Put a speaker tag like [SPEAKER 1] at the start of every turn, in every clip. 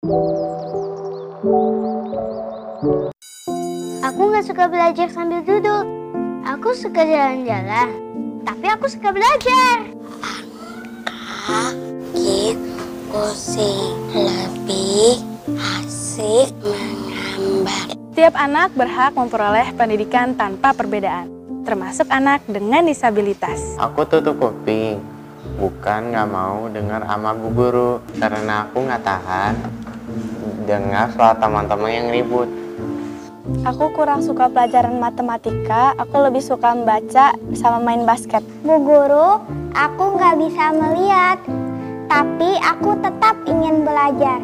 [SPEAKER 1] Aku nggak suka belajar sambil duduk. Aku suka jalan-jalan, tapi aku suka belajar.
[SPEAKER 2] Angkat pusing lebih asik menggambar.
[SPEAKER 3] Setiap anak berhak memperoleh pendidikan tanpa perbedaan, termasuk anak dengan disabilitas.
[SPEAKER 4] Aku tutup kuping, bukan nggak mau dengar sama bu guru, karena aku nggak tahan dengar soal teman-teman yang ribut.
[SPEAKER 3] Aku kurang suka pelajaran matematika, aku lebih suka membaca sama main basket.
[SPEAKER 1] Bu guru, aku nggak bisa melihat, tapi aku tetap ingin belajar.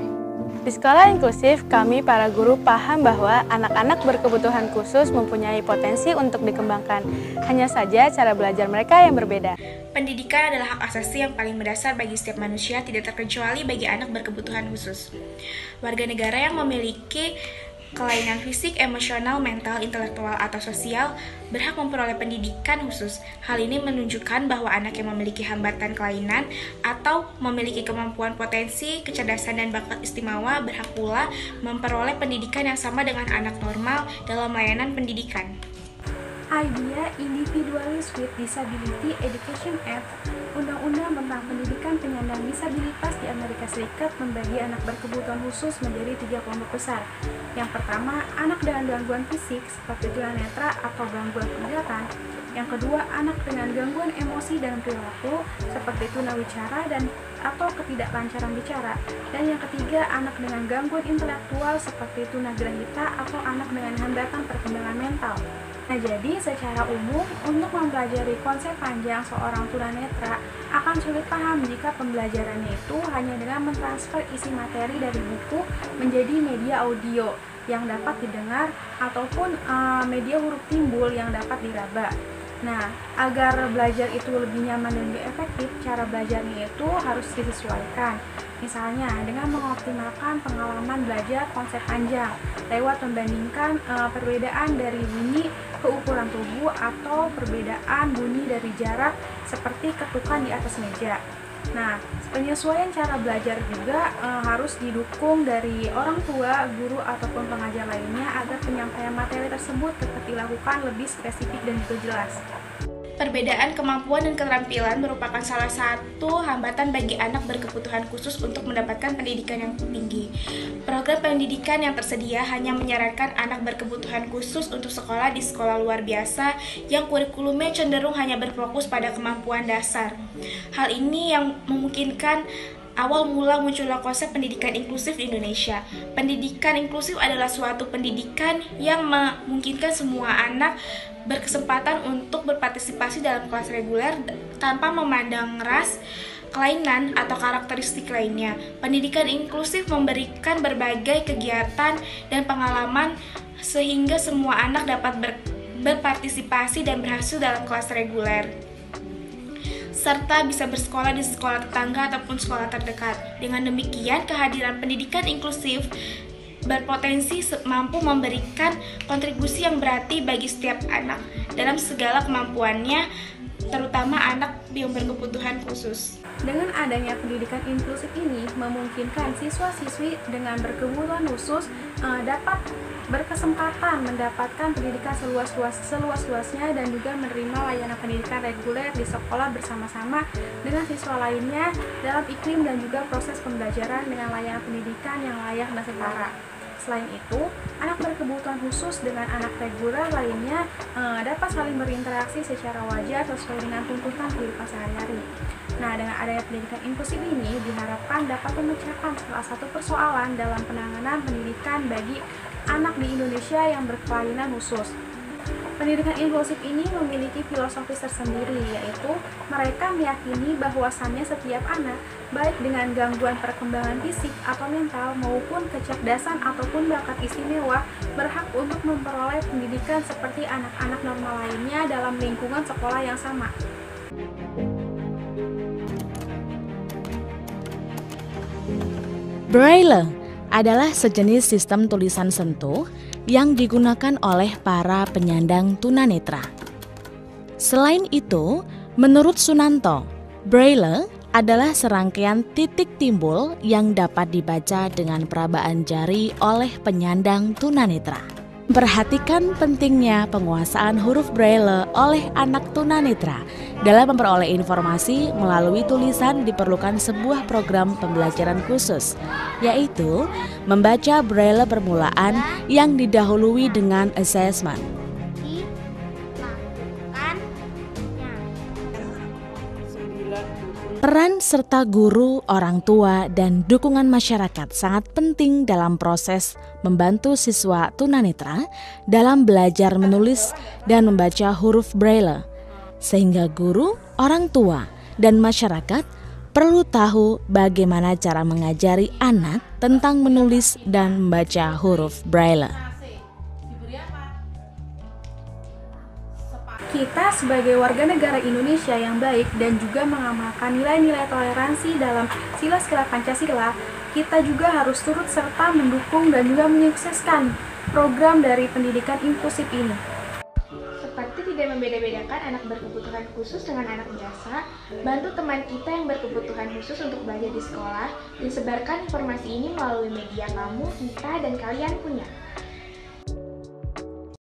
[SPEAKER 3] Di sekolah inklusif, kami para guru paham bahwa anak-anak berkebutuhan khusus mempunyai potensi untuk dikembangkan. Hanya saja cara belajar mereka yang berbeda.
[SPEAKER 5] Pendidikan adalah hak asasi yang paling mendasar bagi setiap manusia, tidak terkecuali bagi anak berkebutuhan khusus. Warga negara yang memiliki kelainan fisik, emosional, mental, intelektual, atau sosial berhak memperoleh pendidikan khusus. Hal ini menunjukkan bahwa anak yang memiliki hambatan kelainan atau memiliki kemampuan potensi, kecerdasan, dan bakat istimewa berhak pula memperoleh pendidikan yang sama dengan anak normal dalam layanan pendidikan.
[SPEAKER 6] IDEA Individuals with Disability Education Act, Undang-Undang tentang Pendidikan Penyandang Disabilitas di Amerika Serikat membagi anak berkebutuhan khusus menjadi 3 kelompok besar. Yang pertama, anak dengan gangguan fisik seperti tunanetra atau gangguan penglihatan. Yang kedua, anak dengan gangguan emosi dan perilaku seperti tunawicara dan atau ketidaklancaran bicara. Dan yang ketiga, anak dengan gangguan intelektual seperti tunagrahita atau anak dengan hambatan perkembangan mental. Nah, jadi secara umum, untuk mempelajari konsep panjang seorang tunanetra akan sulit paham jika pembelajarannya itu hanya dengan mentransfer isi materi dari buku menjadi media audio yang dapat didengar ataupun media huruf timbul yang dapat diraba. Nah, agar belajar itu lebih nyaman dan lebih efektif, cara belajarnya itu harus disesuaikan. Misalnya, dengan mengoptimalkan pengalaman belajar konsep panjang lewat membandingkan perbedaan dari bunyi ke ukuran tubuh atau perbedaan bunyi dari jarak seperti ketukan di atas meja. Nah, penyesuaian cara belajar juga harus didukung dari orang tua, guru, ataupun pengajar lainnya agar penyampaian materi tersebut tetap dilakukan lebih spesifik dan juga jelas.
[SPEAKER 5] Perbedaan kemampuan dan keterampilan merupakan salah satu hambatan bagi anak berkebutuhan khusus untuk mendapatkan pendidikan yang tinggi. Program pendidikan yang tersedia hanya menyarankan anak berkebutuhan khusus untuk sekolah di sekolah luar biasa yang kurikulumnya cenderung hanya berfokus pada kemampuan dasar. Hal ini yang memungkinkan awal mula munculnya konsep pendidikan inklusif di Indonesia. Pendidikan inklusif adalah suatu pendidikan yang memungkinkan semua anak berkesempatan untuk berpartisipasi dalam kelas reguler tanpa memandang ras, kelainan, atau karakteristik lainnya. Pendidikan inklusif memberikan berbagai kegiatan dan pengalaman sehingga semua anak dapat berpartisipasi dan berhasil dalam kelas reguler, serta bisa bersekolah di sekolah tetangga ataupun sekolah terdekat. Dengan demikian, kehadiran pendidikan inklusif berpotensi mampu memberikan kontribusi yang berarti bagi setiap anak dalam segala kemampuannya, terutama anak yang berkebutuhan khusus.
[SPEAKER 6] Dengan adanya pendidikan inklusif ini memungkinkan siswa-siswi dengan berkebutuhan khusus dapat berkesempatan mendapatkan pendidikan seluas-luasnya dan juga menerima layanan pendidikan reguler di sekolah bersama-sama dengan siswa lainnya dalam iklim dan juga proses pembelajaran dengan layanan pendidikan yang layak dan setara. Selain itu, anak berkebutuhan khusus dengan anak reguler lainnya dapat saling berinteraksi secara wajar sesuai dengan tuntutan kehidupan sehari-hari. Nah, dengan adanya pendidikan inklusif ini diharapkan dapat memecahkan salah satu persoalan dalam penanganan pendidikan bagi anak di Indonesia yang berkelainan khusus. Pendidikan inklusif ini memiliki filosofis tersendiri, yaitu mereka meyakini bahwasannya setiap anak, baik dengan gangguan perkembangan fisik atau mental maupun kecerdasan ataupun bakat istimewa, berhak untuk memperoleh pendidikan seperti anak-anak normal lainnya dalam lingkungan sekolah yang sama.
[SPEAKER 7] Braille adalah sejenis sistem tulisan sentuh yang digunakan oleh para penyandang tunanetra. Selain itu, menurut Sunanto, Braille adalah serangkaian titik timbul yang dapat dibaca dengan perabaan jari oleh penyandang tunanetra. Perhatikan pentingnya penguasaan huruf Braille oleh anak tunanetra. Dalam memperoleh informasi melalui tulisan diperlukan sebuah program pembelajaran khusus, yaitu membaca Braille permulaan yang didahului dengan assessment. Peran serta guru, orang tua, dan dukungan masyarakat sangat penting dalam proses membantu siswa tunanetra dalam belajar menulis dan membaca huruf Braille. Sehingga guru, orang tua, dan masyarakat perlu tahu bagaimana cara mengajari anak tentang menulis dan membaca huruf Braille.
[SPEAKER 6] Kita sebagai warga negara Indonesia yang baik dan juga mengamalkan nilai-nilai toleransi dalam sila-sila Pancasila, kita juga harus turut serta mendukung dan juga menyukseskan program dari pendidikan inklusif ini.
[SPEAKER 5] Seperti tidak membeda-bedakan anak berkebutuhan khusus dengan anak biasa, bantu teman kita yang berkebutuhan khusus untuk belajar di sekolah, dan sebarkan informasi ini melalui media kamu, kita, dan kalian punya.